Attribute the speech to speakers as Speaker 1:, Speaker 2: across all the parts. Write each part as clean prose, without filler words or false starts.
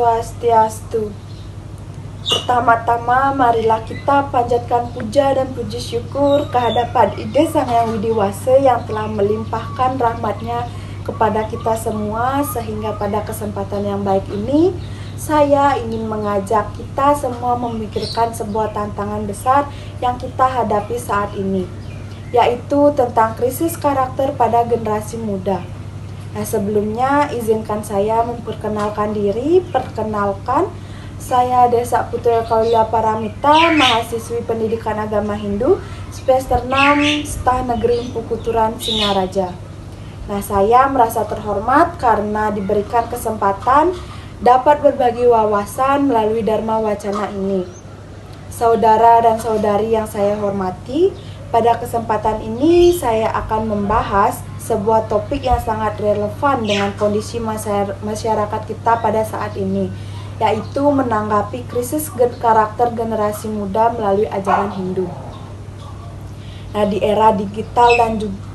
Speaker 1: Swastiastu. Pertama-tama, marilah kita panjatkan puja dan puji syukur kehadapan Ide Sang Yang Widiwasa yang telah melimpahkan rahmat-Nya kepada kita semua, sehingga pada kesempatan yang baik ini saya ingin mengajak kita semua memikirkan sebuah tantangan besar yang kita hadapi saat ini, yaitu tentang krisis karakter pada generasi muda. Nah, sebelumnya izinkan saya memperkenalkan diri. Saya Desa Putri Kaulia Paramita, mahasiswi Pendidikan Agama Hindu, semester 6, Staf Negeri Empu Kuturan, Singaraja. Nah, saya merasa terhormat karena diberikan kesempatan dapat berbagi wawasan melalui Dharma Wacana ini. Saudara dan saudari yang saya hormati, pada kesempatan ini saya akan membahas sebuah topik yang sangat relevan dengan kondisi masyarakat kita pada saat ini, yaitu menanggapi krisis karakter generasi muda melalui ajaran Hindu. Nah, di era digital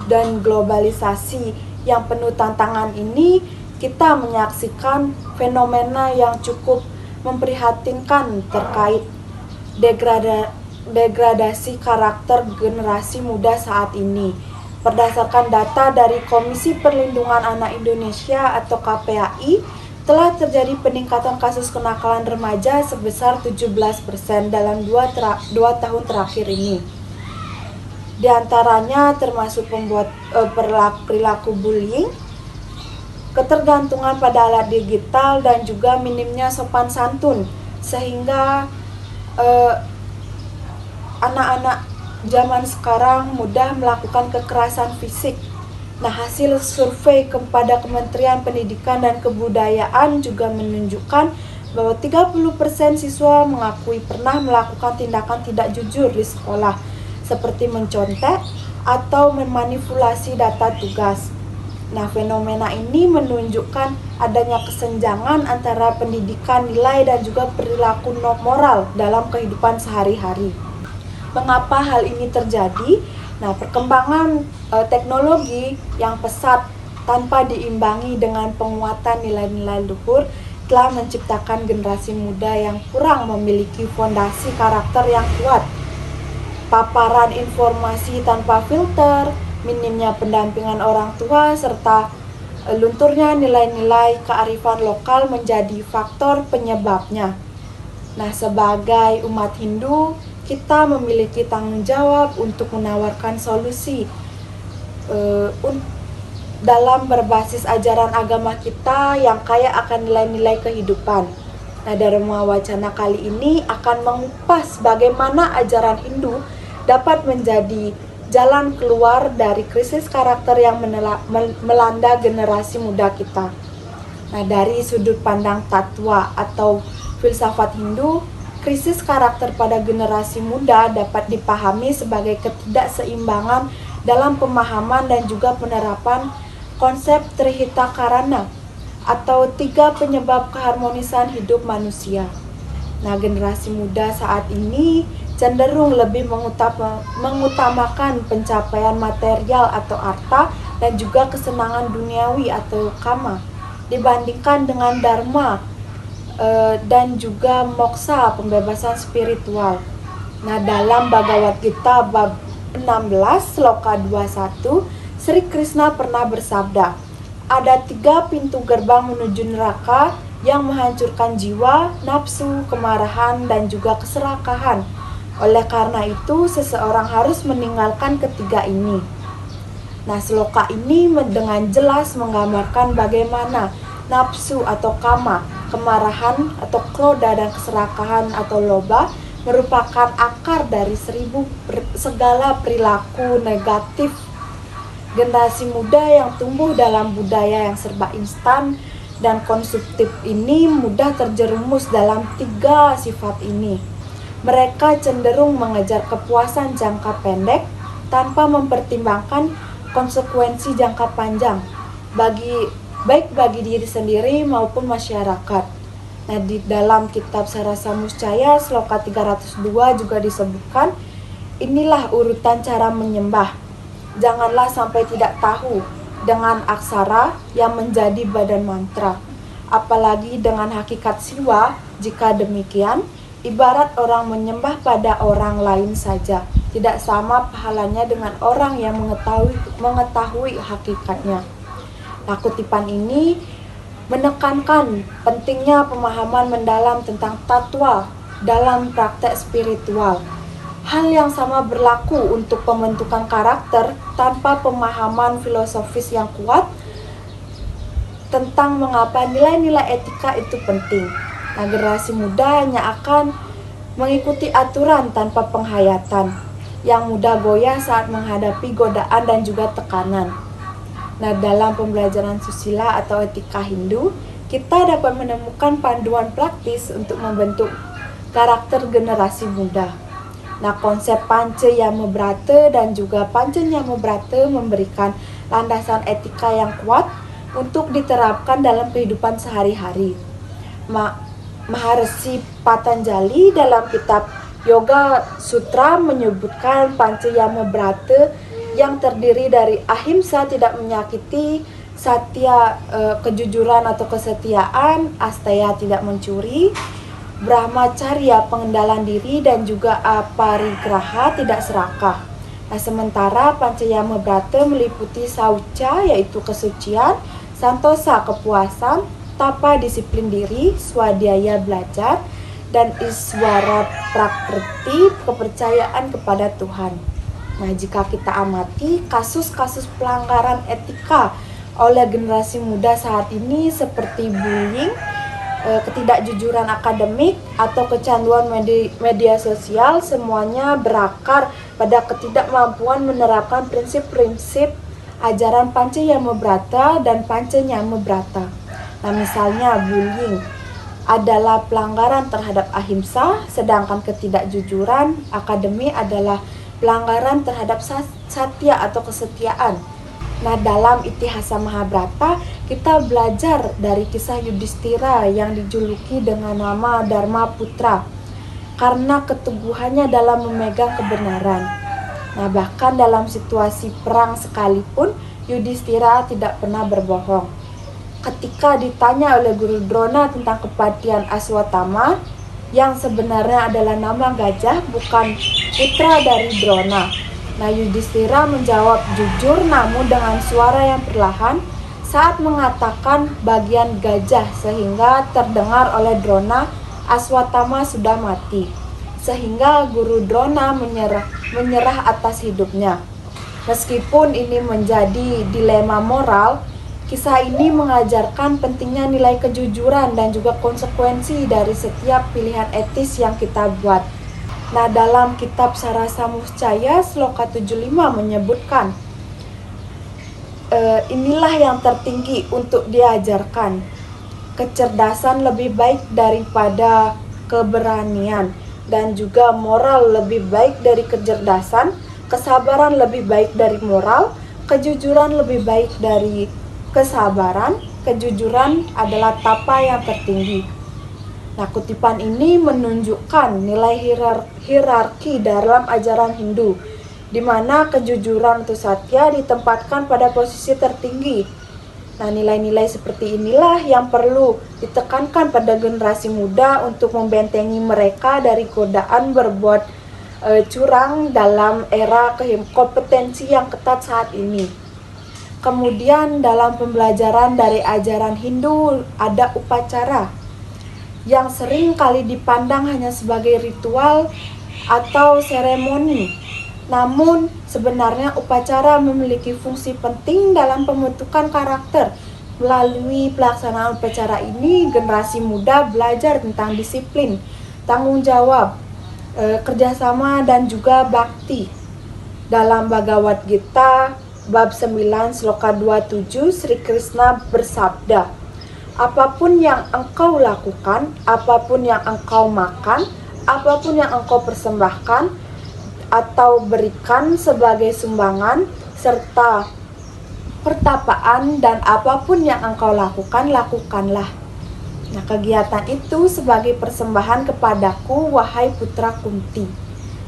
Speaker 1: dan globalisasi yang penuh tantangan ini, kita menyaksikan fenomena yang cukup memprihatinkan terkait degradasi karakter generasi muda saat ini. Berdasarkan data dari Komisi Perlindungan Anak Indonesia atau KPAI, telah terjadi peningkatan kasus kenakalan remaja sebesar 17% dalam 2 tahun terakhir ini. Di antaranya termasuk perilaku bullying, ketergantungan pada alat digital, dan juga minimnya sopan santun, sehingga anak-anak zaman sekarang mudah melakukan kekerasan fisik. Nah, hasil survei kepada Kementerian Pendidikan dan Kebudayaan juga menunjukkan bahwa 30% siswa mengakui pernah melakukan tindakan tidak jujur di sekolah, seperti mencontek atau memanipulasi data tugas. Nah, fenomena ini menunjukkan adanya kesenjangan antara pendidikan, nilai, dan juga perilaku moral dalam kehidupan sehari-hari. Mengapa hal ini terjadi? Nah, perkembangan teknologi yang pesat tanpa diimbangi dengan penguatan nilai-nilai luhur telah menciptakan generasi muda yang kurang memiliki fondasi karakter yang kuat. Paparan informasi tanpa filter, minimnya pendampingan orang tua, serta lunturnya nilai-nilai kearifan lokal menjadi faktor penyebabnya. Nah, sebagai umat Hindu, kita memiliki tanggung jawab untuk menawarkan solusi dalam berbasis ajaran agama kita yang kaya akan nilai-nilai kehidupan. Nah, Dharma Wacana kali ini akan mengupas bagaimana ajaran Hindu dapat menjadi jalan keluar dari krisis karakter yang melanda generasi muda kita. Nah, dari sudut pandang tatwa atau filsafat Hindu, krisis karakter pada generasi muda dapat dipahami sebagai ketidakseimbangan dalam pemahaman dan juga penerapan konsep Trihita Karana atau 3 penyebab keharmonisan hidup manusia. Nah, generasi muda saat ini cenderung lebih mengutamakan pencapaian material atau harta dan juga kesenangan duniawi atau kama dibandingkan dengan dharma dan juga moksa, pembebasan spiritual. Nah, dalam Bhagavad Gita bab 16 sloka 21, Sri Krishna pernah bersabda, ada 3 pintu gerbang menuju neraka yang menghancurkan jiwa, nafsu, kemarahan, dan juga keserakahan. Oleh karena itu, seseorang harus meninggalkan ketiga ini. Nah, sloka ini dengan jelas menggambarkan bagaimana nafsu atau kama, kemarahan atau kroda, dan keserakahan atau loba merupakan akar dari segala perilaku negatif. Generasi muda yang tumbuh dalam budaya yang serba instan dan konsumtif ini mudah terjerumus dalam 3 sifat ini. Mereka cenderung mengejar kepuasan jangka pendek tanpa mempertimbangkan konsekuensi jangka panjang baik bagi diri sendiri maupun masyarakat. Nah, di dalam kitab Sarasa Muscaya sloka 302 juga disebutkan, inilah urutan cara menyembah. Janganlah sampai tidak tahu dengan aksara yang menjadi badan mantra. apalagi dengan hakikat siwa. Jika demikian, ibarat orang menyembah pada orang lain saja, tidak sama pahalanya dengan orang yang mengetahui hakikatnya. Nah, kutipan ini menekankan pentingnya pemahaman mendalam tentang tatwa dalam praktek spiritual. Hal yang sama berlaku untuk pembentukan karakter. Tanpa pemahaman filosofis yang kuat tentang mengapa nilai-nilai etika itu penting, nah, generasi muda hanya akan mengikuti aturan tanpa penghayatan, yang mudah goyah saat menghadapi godaan dan juga tekanan. Nah, dalam pembelajaran susila atau etika Hindu, kita dapat menemukan panduan praktis untuk membentuk karakter generasi muda. Nah, konsep Pancayamabrata dan juga Panchanyamabrata memberikan landasan etika yang kuat untuk diterapkan dalam kehidupan sehari-hari. Maharshi Patanjali dalam kitab Yoga Sutra menyebutkan Pancayamabrata yang terdiri dari ahimsa, tidak menyakiti, satya, kejujuran atau kesetiaan, asteya, tidak mencuri, brahmacharya, pengendalian diri, dan juga aparigraha, tidak serakah. Nah, sementara Pancayamabrata meliputi saucha, yaitu kesucian, santosa, kepuasan, tapa, disiplin diri, swadhyaya, belajar, dan iswara prakriti, kepercayaan kepada Tuhan. Nah, jika kita amati kasus-kasus pelanggaran etika oleh generasi muda saat ini seperti bullying, ketidakjujuran akademik, atau kecanduan media sosial, semuanya berakar pada ketidakmampuan menerapkan prinsip-prinsip ajaran Pancayamabrata dan Panchanyamabrata. Nah, misalnya bullying adalah pelanggaran terhadap ahimsa, sedangkan ketidakjujuran akademik adalah pelanggaran terhadap satya atau kesetiaan. Nah, dalam Itihasa Mahabharata kita belajar dari kisah Yudhistira yang dijuluki dengan nama Dharma Putra karena keteguhannya dalam memegang kebenaran. Nah, bahkan dalam situasi perang sekalipun Yudhistira tidak pernah berbohong. Ketika ditanya oleh Guru Drona tentang kepatihan Aswatthama yang sebenarnya adalah nama gajah, bukan putra dari Drona. Nah, Yudhistira menjawab jujur namun dengan suara yang perlahan saat mengatakan bagian gajah, sehingga terdengar oleh Drona Aswatthama sudah mati. Sehingga Guru Drona menyerah atas hidupnya. Meskipun ini menjadi dilema moral, kisah ini mengajarkan pentingnya nilai kejujuran dan juga konsekuensi dari setiap pilihan etis yang kita buat. Nah, dalam kitab Sarasamuccaya Sloka 75 menyebutkan, inilah yang tertinggi untuk diajarkan. Kecerdasan lebih baik daripada keberanian, dan juga moral lebih baik dari kecerdasan, kesabaran lebih baik dari moral, kejujuran lebih baik dari kesabaran, kejujuran adalah tapa yang tertinggi. Nah, kutipan ini menunjukkan nilai hierarki dalam ajaran Hindu, di mana kejujuran atau satya ditempatkan pada posisi tertinggi. Nah, nilai-nilai seperti inilah yang perlu ditekankan pada generasi muda untuk membentengi mereka dari godaan berbuat curang dalam era kompetensi yang ketat saat ini. Kemudian dalam pembelajaran dari ajaran Hindu ada upacara yang sering kali dipandang hanya sebagai ritual atau seremoni. Namun sebenarnya upacara memiliki fungsi penting dalam pembentukan karakter. Melalui pelaksanaan upacara ini, generasi muda belajar tentang disiplin, tanggung jawab, kerjasama, dan juga bakti. Dalam Bhagavad Gita bab 9 sloka 27, Sri Krishna bersabda, apapun yang engkau lakukan, apapun yang engkau makan, apapun yang engkau persembahkan atau berikan sebagai sumbangan, serta pertapaan, dan apapun yang engkau lakukan, lakukanlah. Nah, kegiatan itu sebagai persembahan kepadaku, wahai putra Kunti.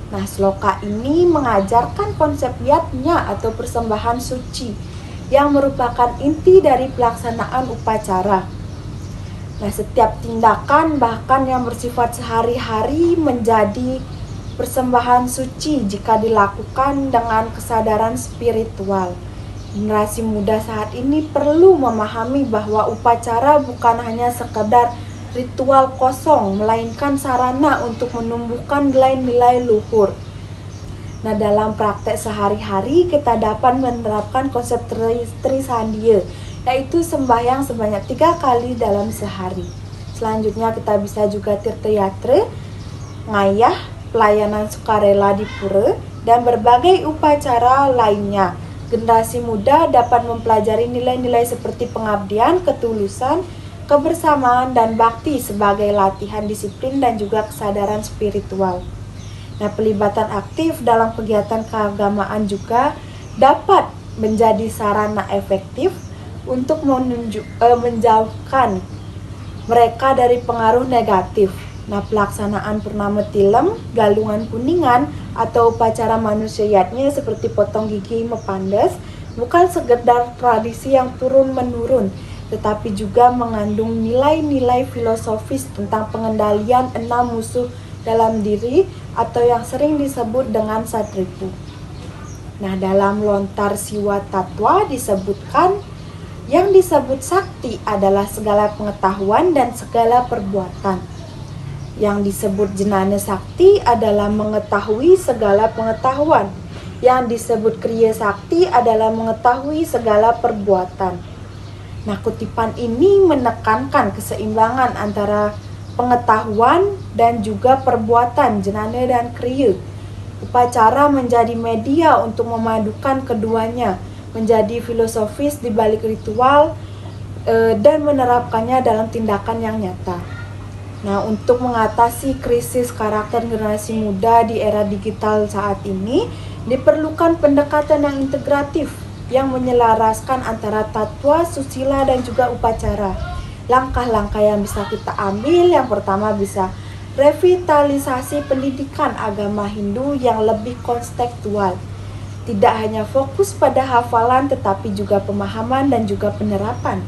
Speaker 1: Nah, sloka ini mengajarkan konsep yatnya atau persembahan suci yang merupakan inti dari pelaksanaan upacara. Nah, setiap tindakan bahkan yang bersifat sehari-hari menjadi persembahan suci jika dilakukan dengan kesadaran spiritual. Generasi muda saat ini perlu memahami bahwa upacara bukan hanya sekedar ritual kosong, melainkan sarana untuk menumbuhkan nilai-nilai luhur. Nah, dalam praktek sehari-hari kita dapat menerapkan konsep Trisandia, yaitu sembahyang sebanyak 3 kali dalam sehari. Selanjutnya kita bisa juga tirta-yatra, ngayah, pelayanan sukarela di pura, dan berbagai upacara lainnya. Generasi muda dapat mempelajari nilai-nilai seperti pengabdian, ketulusan, kebersamaan, dan bakti sebagai latihan disiplin dan juga kesadaran spiritual. Nah, pelibatan aktif dalam kegiatan keagamaan juga dapat menjadi sarana efektif untuk menjauhkan mereka dari pengaruh negatif. Nah, pelaksanaan purnama tilem, galungan kuningan, atau upacara manusiaatnya seperti potong gigi mepandas bukan sekedar tradisi yang turun-menurun, tetapi juga mengandung nilai-nilai filosofis tentang pengendalian 6 musuh dalam diri atau yang sering disebut dengan satripu. Nah, dalam lontar siwa tatwa disebutkan yang disebut sakti adalah segala pengetahuan dan segala perbuatan. Yang disebut jenana sakti adalah mengetahui segala pengetahuan. Yang disebut kriya sakti adalah mengetahui segala perbuatan. Nah, kutipan ini menekankan keseimbangan antara pengetahuan dan juga perbuatan jenana dan kriya. Upacara menjadi media untuk memadukan keduanya, menjadi filosofis di balik ritual dan menerapkannya dalam tindakan yang nyata. Nah, untuk mengatasi krisis karakter generasi muda di era digital saat ini, diperlukan pendekatan yang integratif yang menyelaraskan antara tatwa, susila, dan juga upacara. Langkah-langkah yang bisa kita ambil, yang pertama bisa revitalisasi pendidikan agama Hindu yang lebih kontekstual. Tidak hanya fokus pada hafalan tetapi juga pemahaman dan juga penerapan.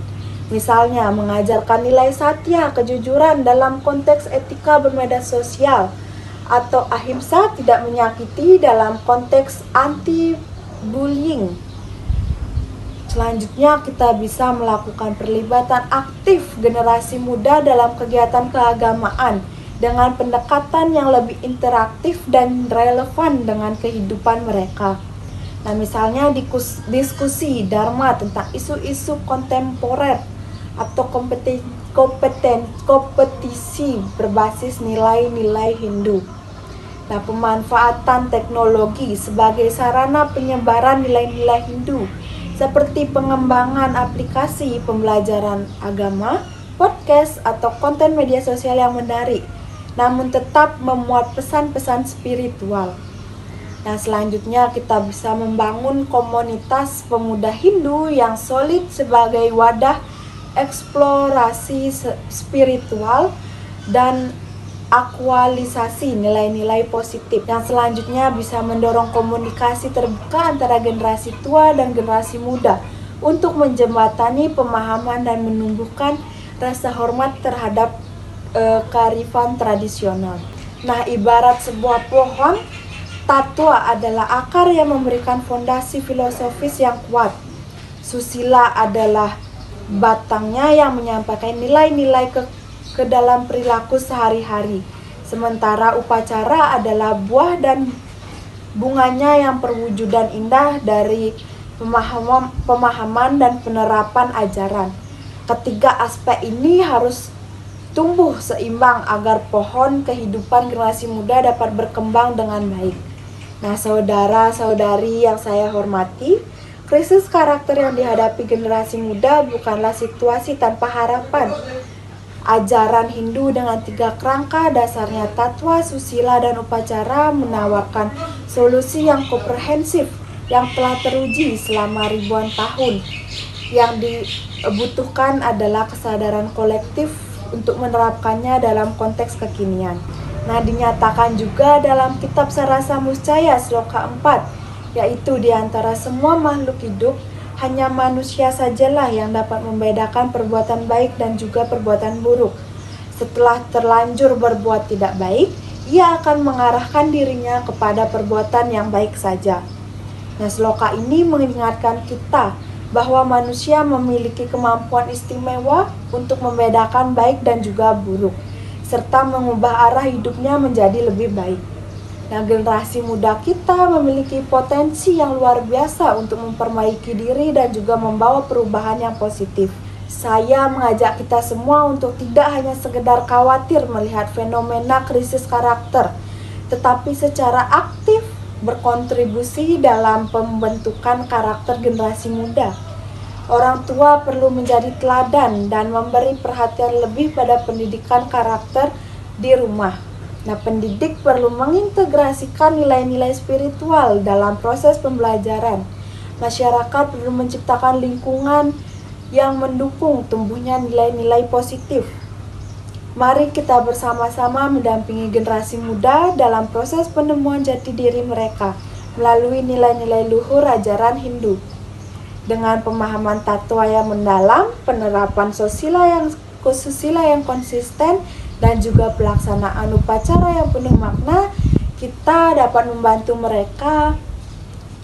Speaker 1: Misalnya mengajarkan nilai satya, kejujuran dalam konteks etika bermedia sosial, atau ahimsa, tidak menyakiti dalam konteks anti-bullying. Selanjutnya kita bisa melakukan perlibatan aktif generasi muda dalam kegiatan keagamaan dengan pendekatan yang lebih interaktif dan relevan dengan kehidupan mereka. Nah, misalnya diskusi dharma tentang isu-isu kontemporer atau kompetisi berbasis nilai-nilai Hindu. Nah, pemanfaatan teknologi sebagai sarana penyebaran nilai-nilai Hindu seperti pengembangan aplikasi pembelajaran agama, podcast, atau konten media sosial yang menarik, namun tetap memuat pesan-pesan spiritual. Nah, selanjutnya kita bisa membangun komunitas pemuda Hindu yang solid sebagai wadah eksplorasi spiritual dan aktualisasi nilai-nilai positif. Yang selanjutnya bisa mendorong komunikasi terbuka antara generasi tua dan generasi muda untuk menjembatani pemahaman dan menumbuhkan rasa hormat terhadap kearifan tradisional. Nah, ibarat sebuah pohon, tatwa adalah akar yang memberikan fondasi filosofis yang kuat. Susila adalah batangnya yang menyampaikan nilai-nilai ke dalam perilaku sehari-hari. Sementara upacara adalah buah dan bunganya yang perwujudan indah dari pemahaman dan penerapan ajaran. Ketiga aspek ini harus tumbuh seimbang agar pohon kehidupan generasi muda dapat berkembang dengan baik. Nah, saudara-saudari yang saya hormati, krisis karakter yang dihadapi generasi muda bukanlah situasi tanpa harapan. Ajaran Hindu dengan 3 kerangka dasarnya tatwa, susila, dan upacara menawarkan solusi yang komprehensif yang telah teruji selama ribuan tahun. Yang dibutuhkan adalah kesadaran kolektif untuk menerapkannya dalam konteks kekinian. Nah, dinyatakan juga dalam kitab Sarasa Muscaya Sloka 4, yaitu di antara semua makhluk hidup Hanya manusia sajalah yang dapat membedakan perbuatan baik dan juga perbuatan buruk. Setelah terlanjur berbuat tidak baik, ia akan mengarahkan dirinya kepada perbuatan yang baik saja. Nah, sloka ini mengingatkan kita bahwa manusia memiliki kemampuan istimewa untuk membedakan baik dan juga buruk, serta mengubah arah hidupnya menjadi lebih baik. Nah, generasi muda kita memiliki potensi yang luar biasa untuk memperbaiki diri dan juga membawa perubahan yang positif. Saya mengajak kita semua untuk tidak hanya sekedar khawatir melihat fenomena krisis karakter, tetapi secara aktif berkontribusi dalam pembentukan karakter generasi muda. Orang tua perlu menjadi teladan dan memberi perhatian lebih pada pendidikan karakter di rumah. Nah, pendidik perlu mengintegrasikan nilai-nilai spiritual dalam proses pembelajaran. Masyarakat perlu menciptakan lingkungan yang mendukung tumbuhnya nilai-nilai positif. Mari kita bersama-sama mendampingi generasi muda dalam proses penemuan jati diri mereka melalui nilai-nilai luhur ajaran Hindu. Dengan pemahaman tatwa yang mendalam, penerapan susila yang konsisten, dan juga pelaksanaan upacara yang penuh makna, kita dapat membantu mereka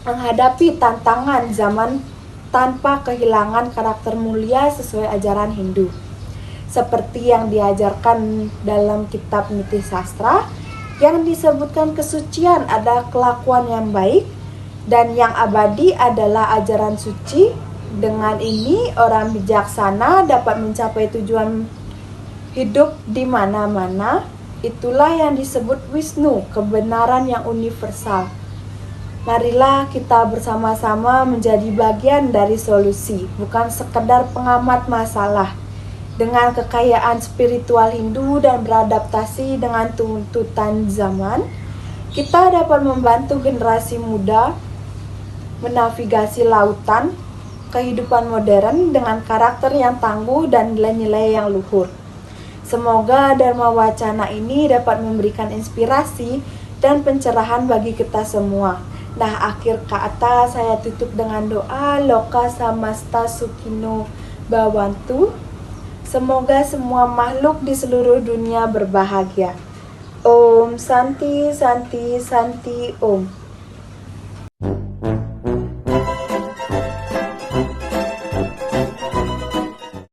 Speaker 1: menghadapi tantangan zaman tanpa kehilangan karakter mulia sesuai ajaran Hindu. Seperti yang diajarkan dalam kitab Niti Sastra, yang disebutkan kesucian ada kelakuan yang baik, dan yang abadi adalah ajaran suci. Dengan ini, orang bijaksana dapat mencapai tujuan hidup di mana-mana. Itulah yang disebut Wisnu, kebenaran yang universal. Marilah kita bersama-sama menjadi bagian dari solusi, bukan sekedar pengamat masalah. Dengan kekayaan spiritual Hindu dan beradaptasi dengan tuntutan zaman, kita dapat membantu generasi muda menavigasi lautan kehidupan modern dengan karakter yang tangguh dan nilai-nilai yang luhur. Semoga Dharma Wacana ini dapat memberikan inspirasi dan pencerahan bagi kita semua. Nah, akhir kata saya tutup dengan doa Loka Samasta Sukino Bhavantu. Semoga semua makhluk di seluruh dunia berbahagia. Om Santi Santi Santi Om.